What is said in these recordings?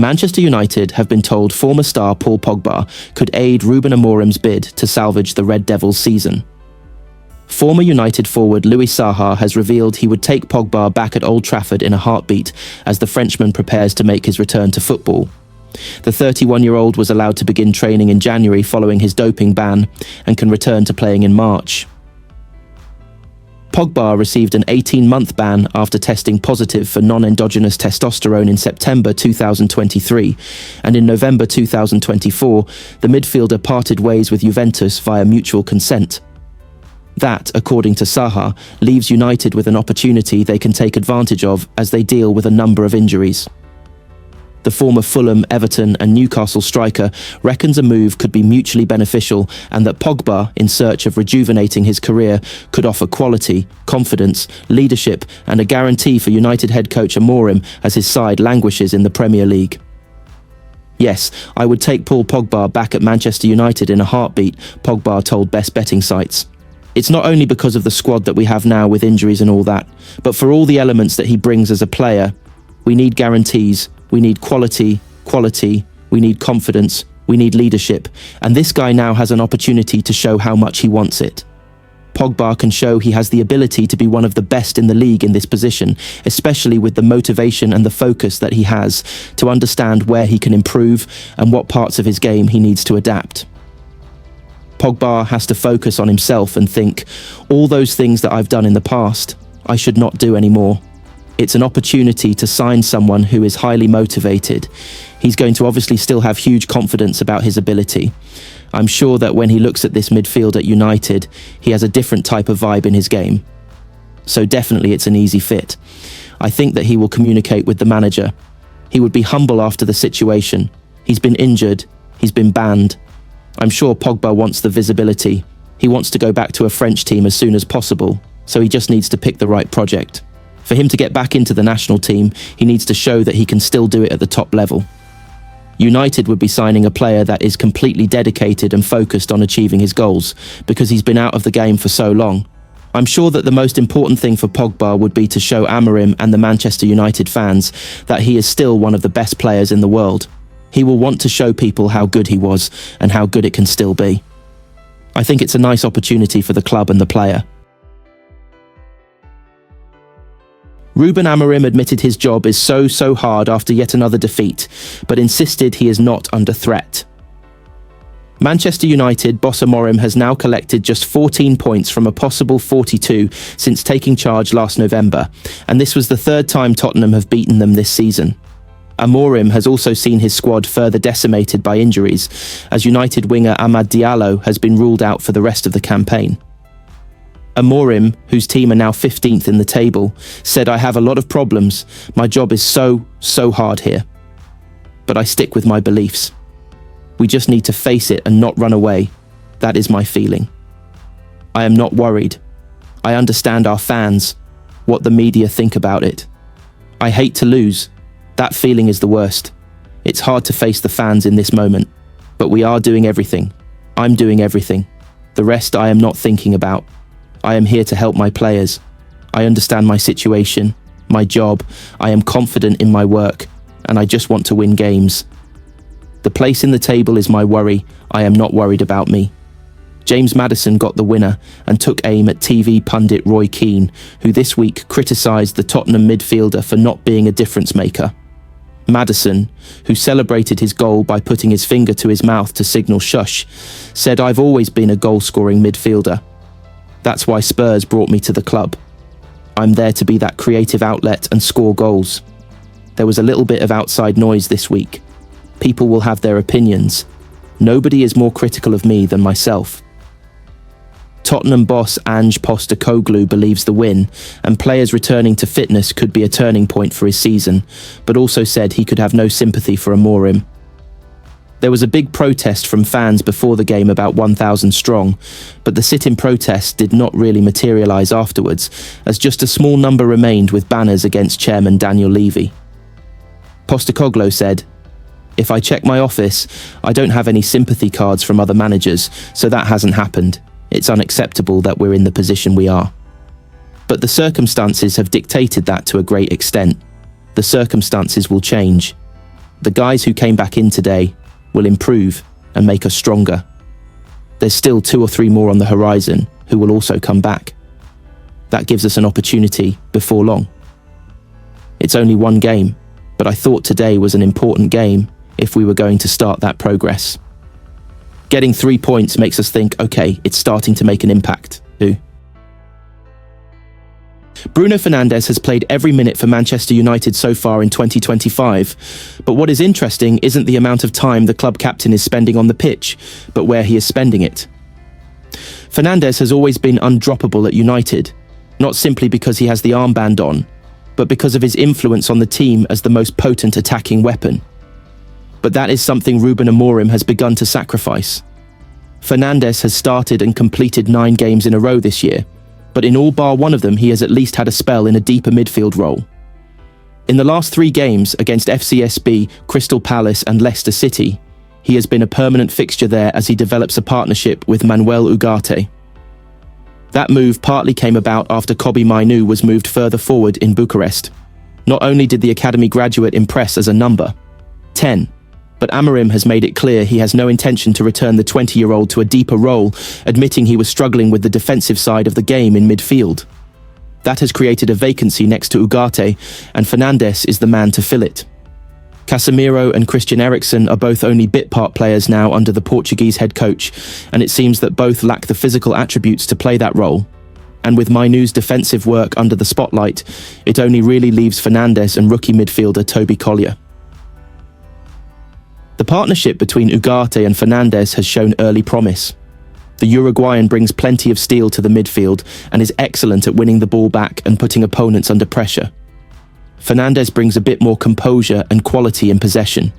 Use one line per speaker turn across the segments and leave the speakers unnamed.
Manchester United have been told former star Paul Pogba could aid Ruben Amorim's bid to salvage the Red Devils' season. Former United forward Louis Saha has revealed he would take Pogba back at Old Trafford in a heartbeat as the Frenchman prepares to make his return to football. The 31-year-old was allowed to begin training in January following his doping ban and can return to playing in March. Pogba received an 18-month ban after testing positive for non-endogenous testosterone in September 2023, and in November 2024, the midfielder parted ways with Juventus via mutual consent. That, according to Saha, leaves United with an opportunity they can take advantage of as they deal with a number of injuries. The former Fulham, Everton and Newcastle striker reckons a move could be mutually beneficial and that Pogba, in search of rejuvenating his career, could offer quality, confidence, leadership and a guarantee for United head coach Amorim as his side languishes in the Premier League. Yes, I would take Paul Pogba back at Manchester United in a heartbeat, Pogba told best betting sites. It's not only because of the squad that we have now with injuries and all that, but for all the elements that he brings as a player. We need guarantees. We need quality, we need confidence, we need leadership, and this guy now has an opportunity to show how much he wants it. Pogba can show he has the ability to be one of the best in the league in this position, especially with the motivation and the focus that he has to understand where he can improve and what parts of his game he needs to adapt. Pogba has to focus on himself and think, all those things that I've done in the past, I should not do anymore. It's an opportunity to sign someone who is highly motivated. He's going to obviously still have huge confidence about his ability. I'm sure that when he looks at this midfield at United, he has a different type of vibe in his game. So definitely it's an easy fit. I think that he will communicate with the manager. He would be humble after the situation. He's been injured. He's been banned. I'm sure Pogba wants the visibility. He wants to go back to a French team as soon as possible, so he just needs to pick the right project. For him to get back into the national team, he needs to show that he can still do it at the top level. United would be signing a player that is completely dedicated and focused on achieving his goals, because he's been out of the game for so long. I'm sure that the most important thing for Pogba would be to show Amorim and the Manchester United fans that he is still one of the best players in the world. He will want to show people how good he was and how good it can still be. I think it's a nice opportunity for the club and the player. Ruben Amorim admitted his job is so hard after yet another defeat, but insisted he is not under threat. Manchester United boss Amorim has now collected just 14 points from a possible 42 since taking charge last November, and this was the third time Tottenham have beaten them this season. Amorim has also seen his squad further decimated by injuries, as United winger Amad Diallo has been ruled out for the rest of the campaign. Amorim, whose team are now 15th in the table, said, "I have a lot of problems. My job is so hard here. But I stick with my beliefs. We just need to face it and not run away. That is my feeling. I am not worried. I understand our fans, what the media think about it. I hate to lose. That feeling is the worst. It's hard to face the fans in this moment. But we are doing everything. I'm doing everything. The rest I am not thinking about. I am here to help my players. I understand my situation, my job. I am confident in my work, and I just want to win games. The place in the table is my worry. I am not worried about me." James Maddison got the winner and took aim at TV pundit Roy Keane, who this week criticised the Tottenham midfielder for not being a difference maker. Maddison, who celebrated his goal by putting his finger to his mouth to signal shush, said, "I've always been a goal-scoring midfielder. That's why Spurs brought me to the club. I'm there to be that creative outlet and score goals. There was a little bit of outside noise this week. People will have their opinions. Nobody is more critical of me than myself." Tottenham boss Ange Postecoglou believes the win, and players returning to fitness could be a turning point for his season, but also said he could have no sympathy for Amorim. There was a big protest from fans before the game, about 1,000 strong, but the sit-in protest did not really materialise afterwards, as just a small number remained with banners against chairman Daniel Levy. Postecoglou said, "If I check my office, I don't have any sympathy cards from other managers, so that hasn't happened. It's unacceptable that we're in the position we are. But the circumstances have dictated that to a great extent. The circumstances will change. The guys who came back in today will improve and make us stronger. There's still 2 or 3 more on the horizon who will also come back. That gives us an opportunity before long. It's only one game, but I thought today was an important game if we were going to start that progress. Getting 3 points makes us think, okay, it's starting to make an impact too. Bruno Fernandes has played every minute for Manchester United so far in 2025, but what is interesting isn't the amount of time the club captain is spending on the pitch, but where he is spending it. Fernandes has always been undroppable at United, not simply because he has the armband on, but because of his influence on the team as the most potent attacking weapon. But that is something Ruben Amorim has begun to sacrifice. Fernandes has started and completed 9 games in a row this year, but in all bar one of them he has at least had a spell in a deeper midfield role. In the last 3 games against FCSB, Crystal Palace and Leicester City, he has been a permanent fixture there as he develops a partnership with Manuel Ugarte. That move partly came about after Kobbie Mainoo was moved further forward in Bucharest. Not only did the academy graduate impress as a number 10, but Amorim has made it clear he has no intention to return the 20-year-old to a deeper role, admitting he was struggling with the defensive side of the game in midfield. That has created a vacancy next to Ugarte, and Fernandes is the man to fill it. Casemiro and Christian Eriksen are both only bit-part players now under the Portuguese head coach, and it seems that both lack the physical attributes to play that role. And with Mainoo's defensive work under the spotlight, it only really leaves Fernandes and rookie midfielder Toby Collier. The partnership between Ugarte and Fernandes has shown early promise. The Uruguayan brings plenty of steel to the midfield and is excellent at winning the ball back and putting opponents under pressure. Fernandes brings a bit more composure and quality in possession,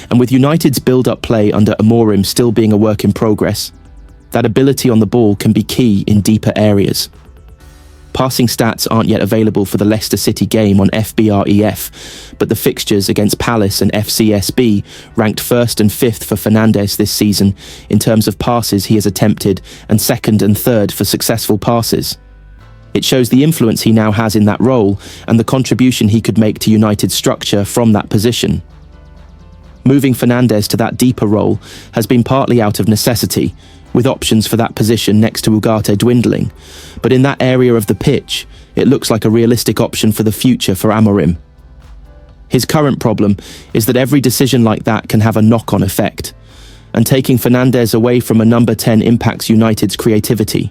and with United's build-up play under Amorim still being a work in progress, that ability on the ball can be key in deeper areas. Passing stats aren't yet available for the Leicester City game on FBrEF, but the fixtures against Palace and FCSB ranked 1st and 5th for Fernandes this season in terms of passes he has attempted and 2nd and 3rd for successful passes. It shows the influence he now has in that role and the contribution he could make to United's structure from that position. Moving Fernandes to that deeper role has been partly out of necessity, with options for that position next to Ugarte dwindling, but in that area of the pitch, it looks like a realistic option for the future for Amorim. His current problem is that every decision like that can have a knock-on effect, and taking Fernandes away from a number 10 impacts United's creativity.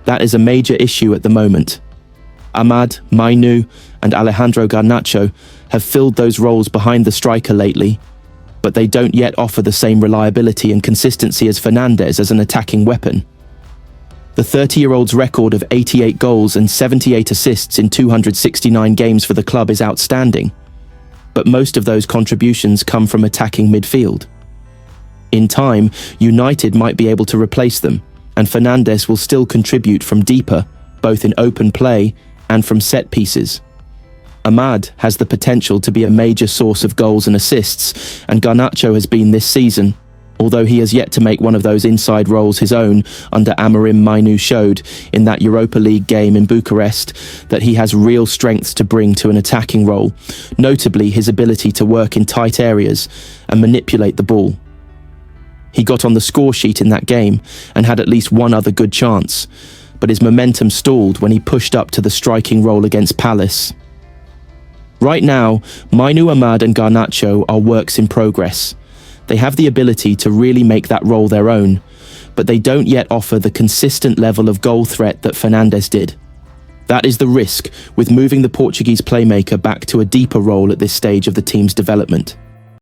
That is a major issue at the moment. Amad, Mainoo, and Alejandro Garnacho have filled those roles behind the striker lately, but they don't yet offer the same reliability and consistency as Fernandes as an attacking weapon. The 30-year-old's record of 88 goals and 78 assists in 269 games for the club is outstanding, but most of those contributions come from attacking midfield. In time, United might be able to replace them, and Fernandes will still contribute from deeper, both in open play and from set pieces. Amad has the potential to be a major source of goals and assists, and Garnacho has been this season, although he has yet to make one of those inside roles his own under Amorim. Mainoo showed in that Europa League game in Bucharest that he has real strengths to bring to an attacking role, notably his ability to work in tight areas and manipulate the ball. He got on the score sheet in that game and had at least one other good chance, but his momentum stalled when he pushed up to the striking role against Palace. Right now, Mainoo, Amad and Garnacho are works in progress. They have the ability to really make that role their own, but they don't yet offer the consistent level of goal threat that Fernandes did. That is the risk with moving the Portuguese playmaker back to a deeper role at this stage of the team's development.